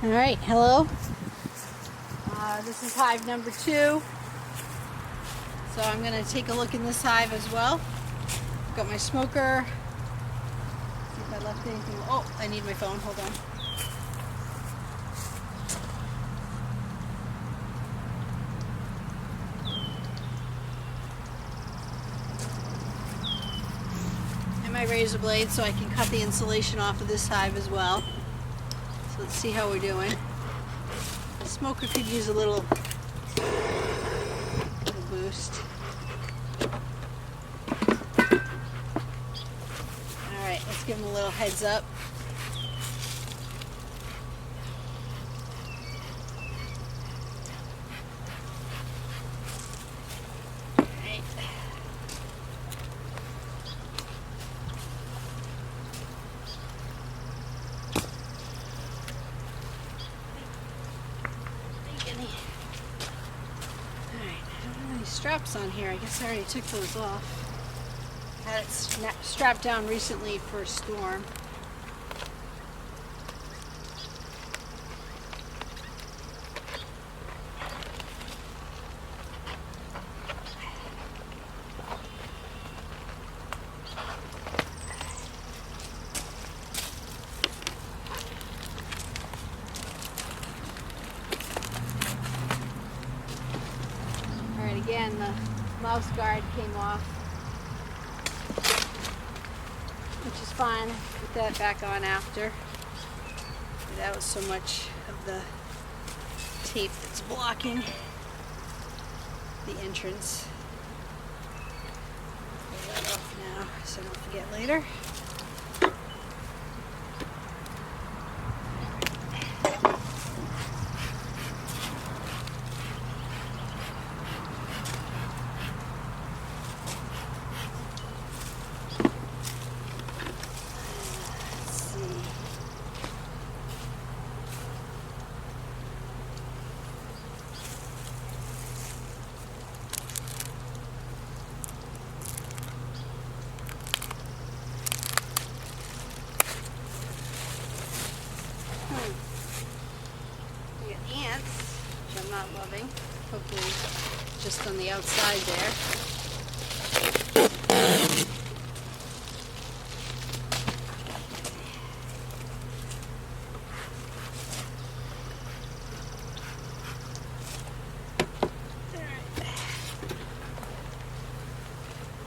Alright, hello. This is hive number 2. So I'm going to take a look in this hive as well. I've got my smoker. See if I left anything. Oh, I need my phone. Hold on. And my razor blade so I can cut the insulation off of this hive as well. So let's see how we're doing. The smoker could use a little boost. Alright, let's give him a little heads up. Alright. Straps on here. I guess I already took those off. Had it strapped down recently for a storm. Again, the mouse guard came off, which is fine. Put that back on after. That was so much of the tape that's blocking the entrance. Pull that off now so I don't forget later. We got ants, which I'm not loving. Hopefully just on the outside there.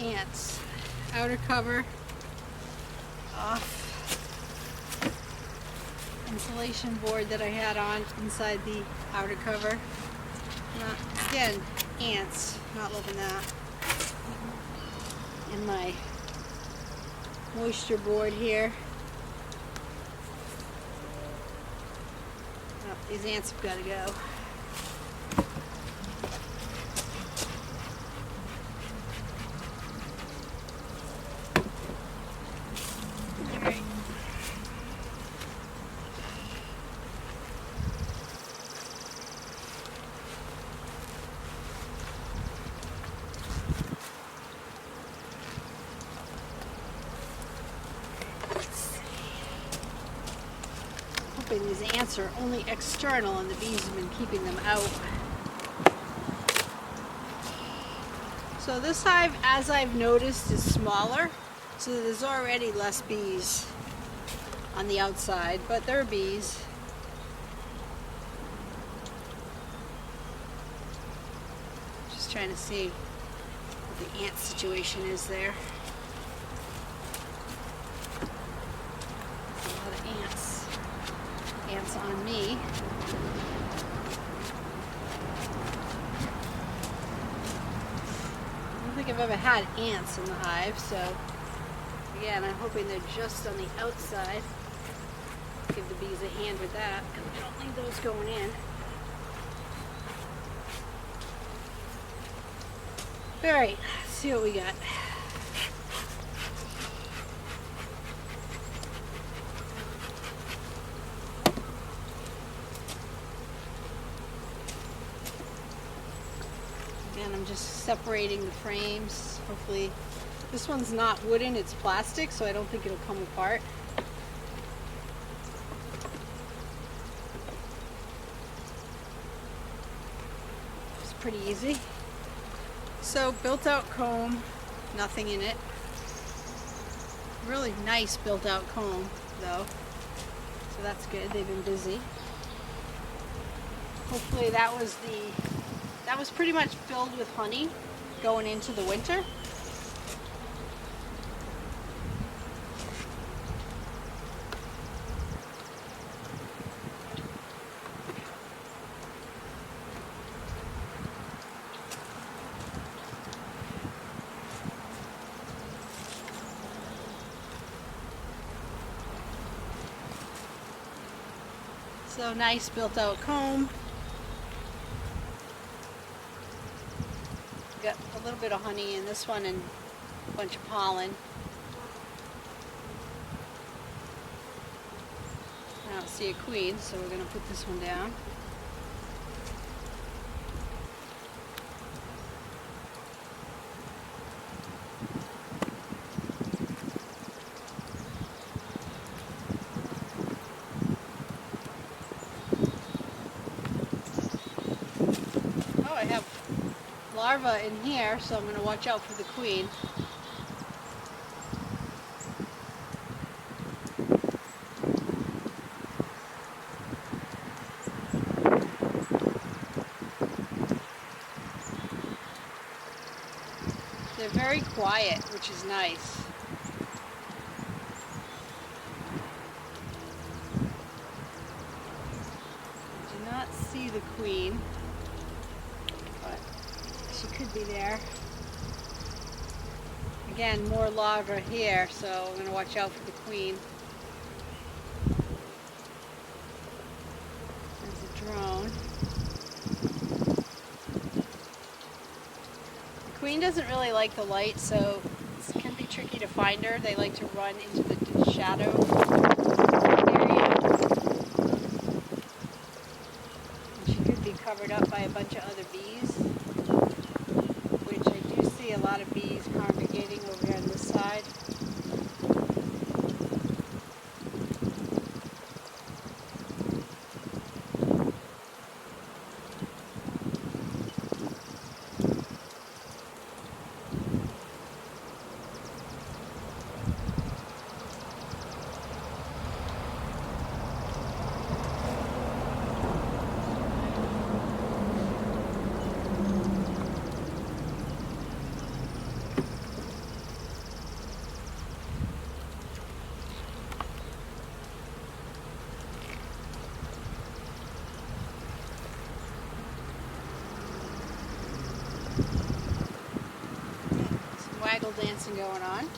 Ants. Outer cover off. Insulation board that I had on inside the outer cover. Again, ants, not loving that. And my moisture board here. Oh, these ants have got to go. These ants are only external and the bees have been keeping them out. So this hive, as I've noticed, is smaller, so there's already less bees on the outside, but there are bees. Just trying to see what the ant situation is there. A lot of ants. Ants on me. I don't think I've ever had ants in the hive, so again, I'm hoping they're just on the outside. Give the bees a hand with that, and I don't need those going in. Alright, let's see what we got. And I'm just separating the frames. Hopefully, this one's not wooden, it's plastic, so I don't think it'll come apart. pretty easy. So built out comb, nothing in it. Really nice built out comb though. So that's good, they've been busy. Hopefully that was pretty much filled with honey going into the winter. So nice built out comb. Got a little bit of honey in this one and a bunch of pollen. I don't see a queen, so we're going to put this one down. Oh, I have larvae in here, so I'm going to watch out for the queen. They're very quiet, which is nice. I do not see the queen, but she could be there. Again, more larvae here, so I'm going to watch out for the queen. There's a drone. The queen doesn't really like the light, so it can be tricky to find her. They like to run into the shadow area. And she could be covered up by a bunch of other bees, which I do see a lot of bees congregating over here on this side. Waggle dancing going on.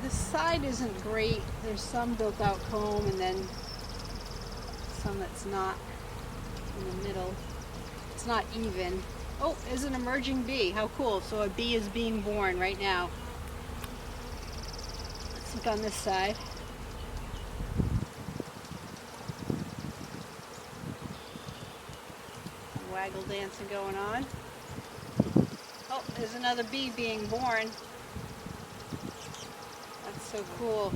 This side isn't great. There's some built out comb and then some that's not in the middle. It's not even. Oh, there's an emerging bee. How cool. So a bee is being born right now. Let's look on this side. Waggle dancing going on. Oh, there's another bee being born. That's so cool.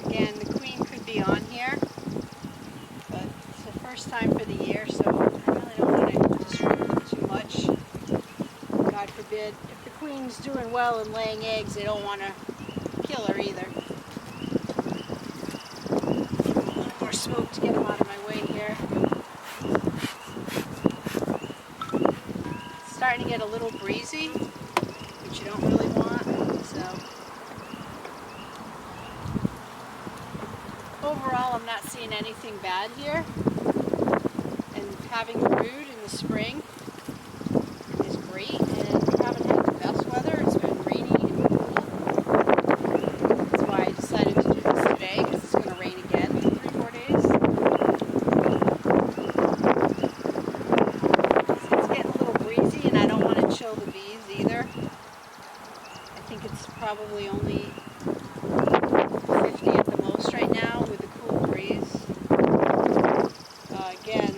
Again, the queen could be on here, but it's the first time for the year, so I really don't want to disrupt them too much. God forbid. If the queen's doing well and laying eggs, they don't want to kill her either. More smoke to get them out of my way here. It's starting to get a little breezy, which you don't really want, so overall I'm not seeing anything bad here, and having brood in the spring is great, and we haven't had the best weather. It's been rainy and cool. That's why I decided to do this today, because it's going to rain again in 3-4 days. So it's getting a little breezy, and I don't want to chill the bees either. I think it's probably only 50 at the most right now with a cool breeze. Again,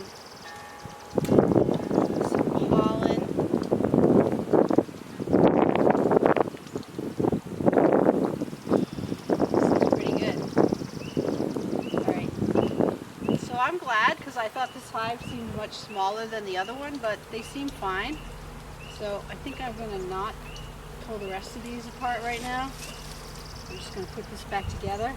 some pollen. This is pretty good. This hive seems much smaller than the other one, but they seem fine. So I think I'm going to not pull the rest of these apart right now. I'm just going to put this back together.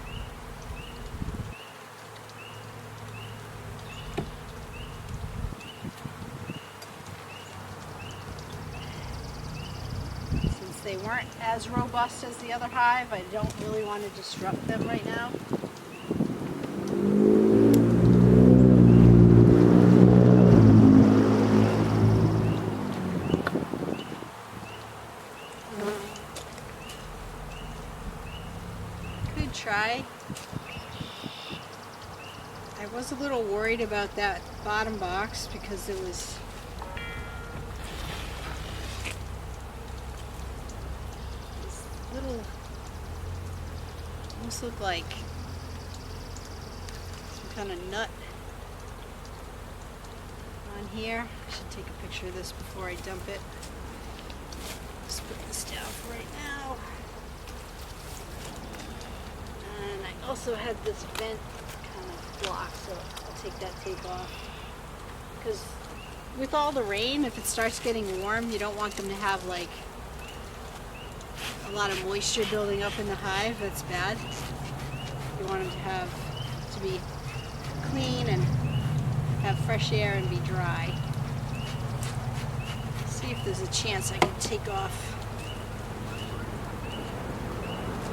Since they weren't as robust as the other hive, I don't really want to disrupt them right now. Try. I was a little worried about that bottom box because it was this little, almost looked like some kind of nut on here. I should take a picture of this before I dump it. Just put this down for right now. And I also had this vent kind of blocked, so I'll take that tape off. Because with all the rain, if it starts getting warm, you don't want them to have like a lot of moisture building up in the hive. That's bad. You want them to be clean and have fresh air and be dry. See if there's a chance I can take off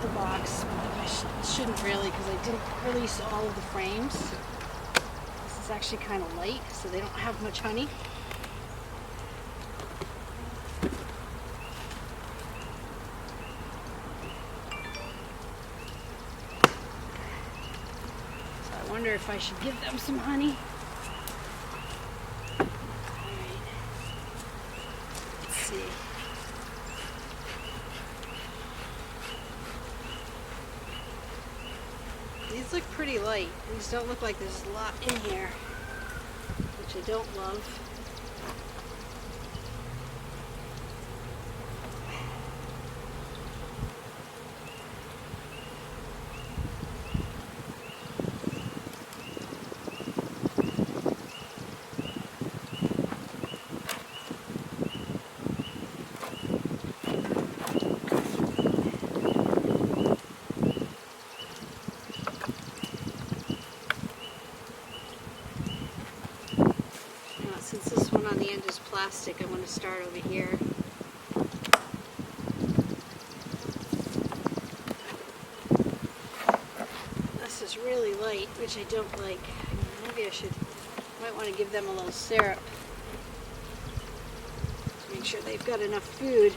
the box. I shouldn't really, because I didn't release all of the frames. This is actually kind of light, so they don't have much honey. So I wonder if I should give them some honey. All right. Let's see. These look pretty light. These don't look like there's a lot in here, which I don't love. Since this one on the end is plastic, I'm going to start over here. This is really light, which I don't like. Maybe might want to give them a little syrup to make sure they've got enough food.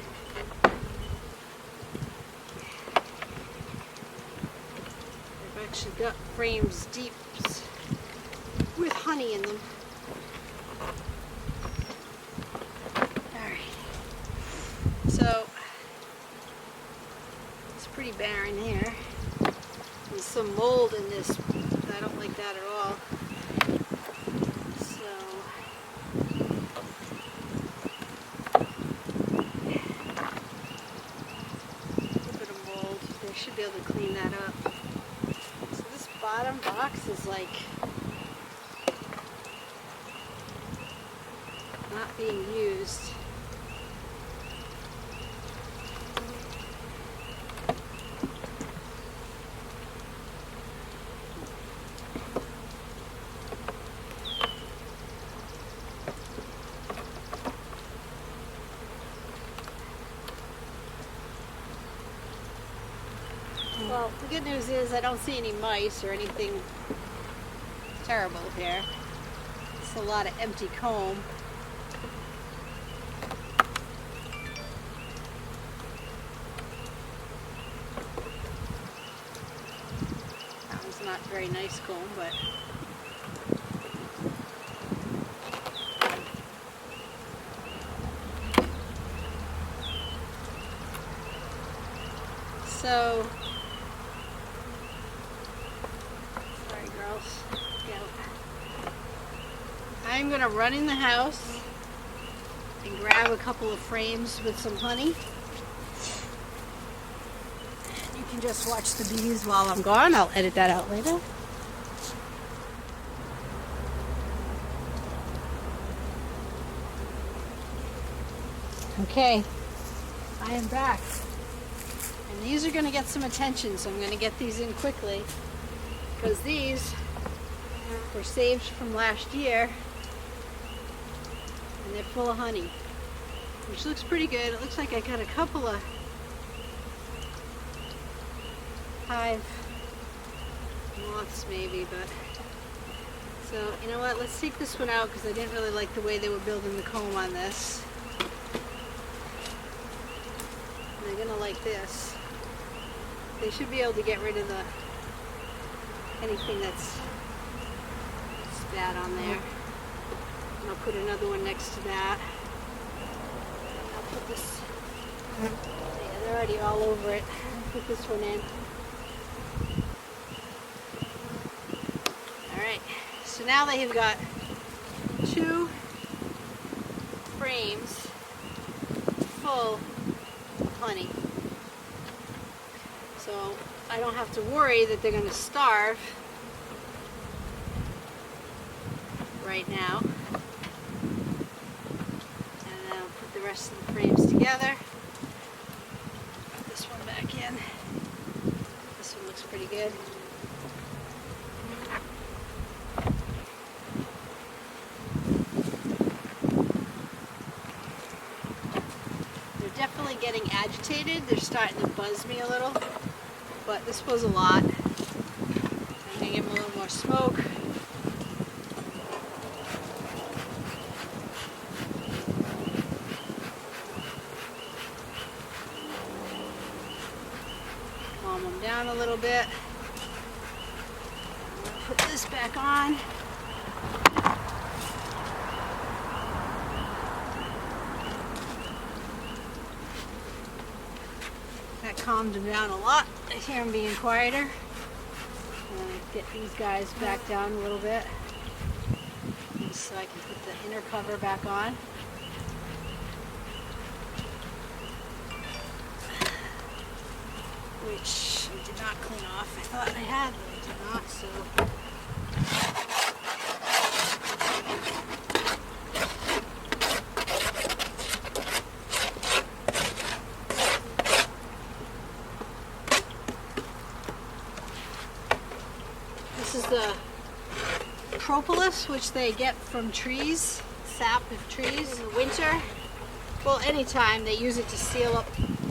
I've actually got frames deep with honey in them. So it's pretty barren here. There's some mold in this. I don't like that at all. So a little bit of mold. They should be able to clean that up. So this bottom box is like not being used. Well, the good news is I don't see any mice or anything terrible here. It's a lot of empty comb. That one's not very nice comb, but so I'm going to run in the house and grab a couple of frames with some honey. And you can just watch the bees while I'm gone. I'll edit that out later. Okay, I am back. And these are going to get some attention, so I'm going to get these in quickly. Because these were saved from last year. And they're full of honey. Which looks pretty good. It looks like I got a couple of hive moths maybe, but... So, you know what, let's take this one out because I didn't really like the way they were building the comb on this. They're gonna like this. They should be able to get rid of anything that's bad on there. And I'll put another one next to that. I'll put this. Yeah, they're already all over it. I'll put this one in. All right. So now they have got 2 frames full honey. So I don't have to worry that they're going to starve right now. And then I'll put the rest of the frames together. Put this one back in. This one looks pretty good. Definitely getting agitated. They're starting to buzz me a little, but this was a lot. I'm gonna give them a little more smoke. Calm them down a little bit. I'm gonna put this back on. That calmed him down a lot. I hear him being quieter. Get these guys back down a little bit so I can put the inner cover back on. Which I did not clean off. I thought I had, but I did not, so. This is the propolis, which they get from trees, sap of trees in the winter. Well, anytime they use it to seal up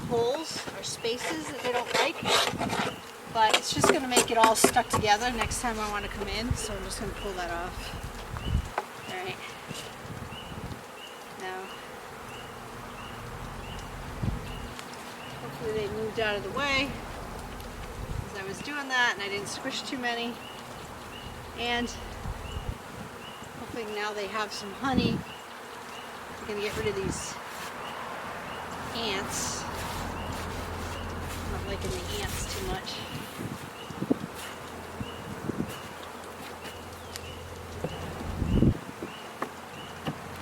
holes or spaces that they don't like. But it's just going to make it all stuck together next time I want to come in, so I'm just going to pull that off. Alright. Now, hopefully they moved out of the way as I was doing that and I didn't squish too many. And hopefully now they have some honey. I'm going to get rid of these ants. I'm not liking the ants too much.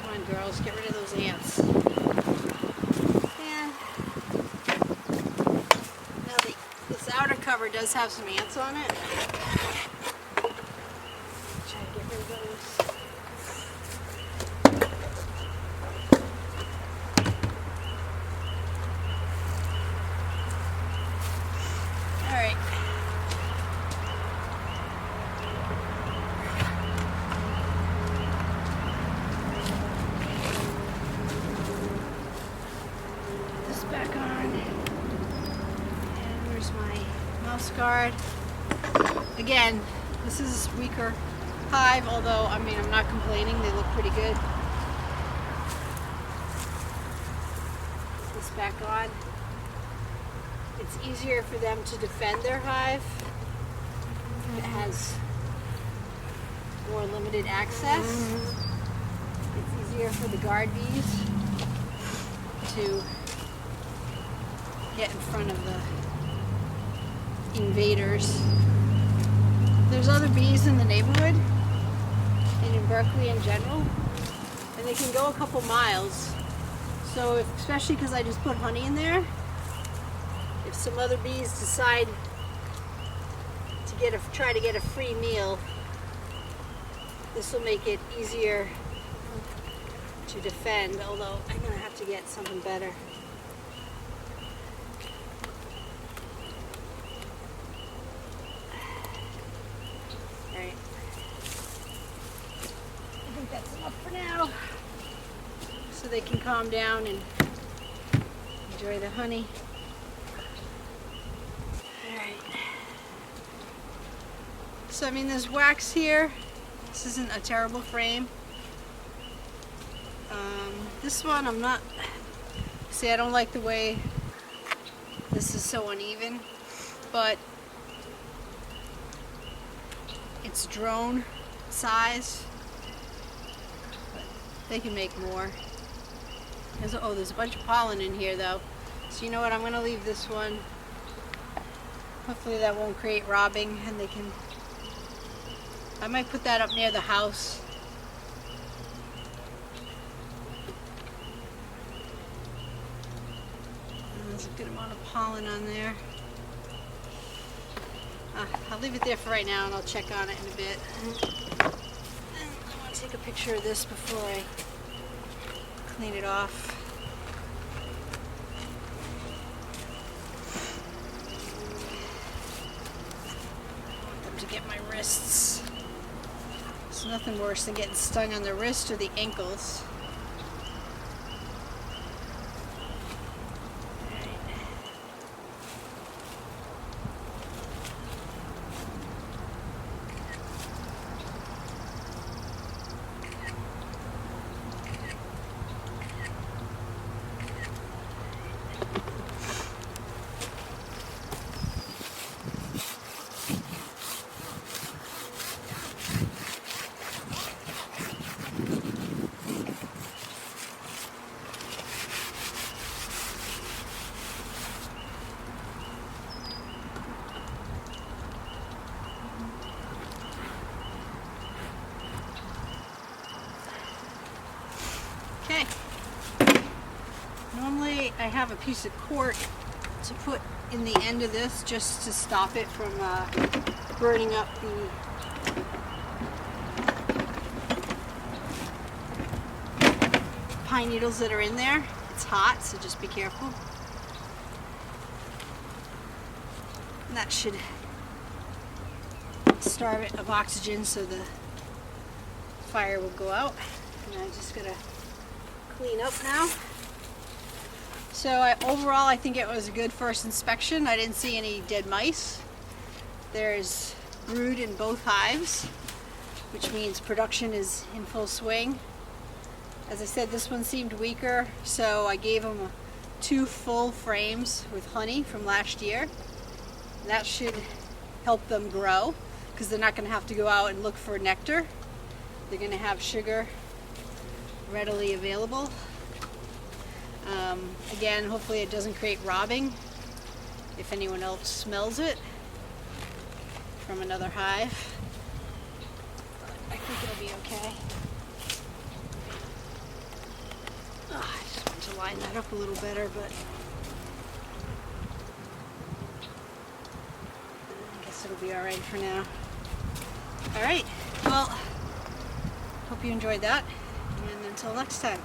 Come on, girls, get rid of those ants. And now this outer cover does have some ants on it. Back on. And where's my mouse guard? Again, this is weaker hive, although I mean I'm not complaining, they look pretty good. Put this back on. It's easier for them to defend their hive. It has more limited access. It's easier for the guard bees to get in front of the invaders. There's other bees in the neighborhood and in Berkeley in general, and they can go a couple miles. So especially because I just put honey in there, if some other bees decide to try to get a free meal, this will make it easier to defend, although I'm gonna have have to get something better. Alright. I think that's enough for now. So they can calm down and enjoy the honey. Alright. So I mean, there's wax here. This isn't a terrible frame. This one I'm not, see, I don't like the way this is so uneven, but it's drone size. But they can make more. There's a bunch of pollen in here though. So you know what, I'm going to leave this one. Hopefully that won't create robbing, and they can, I might put that up near the house. There's a good amount of pollen on there. I'll leave it there for right now, and I'll check on it in a bit. And I want to take a picture of this before I clean it off. I want them to get my wrists. There's nothing worse than getting stung on the wrist or the ankles. Okay. Normally I have a piece of cork to put in the end of this just to stop it from burning up the pine needles that are in there. It's hot, so just be careful. And that should starve it of oxygen so the fire will go out. And I just gotta clean up now. So overall I think it was a good first inspection. I didn't see any dead mice. There's brood in both hives, which means production is in full swing. As I said, this one seemed weaker, so I gave them 2 full frames with honey from last year. That should help them grow, because they're not going to have to go out and look for nectar. They're going to have sugar readily available. Again, hopefully it doesn't create robbing if anyone else smells it from another hive. But I think it'll be okay. I just want to line that up a little better, but I guess it'll be alright for now. Alright, well, hope you enjoyed that, and until next time.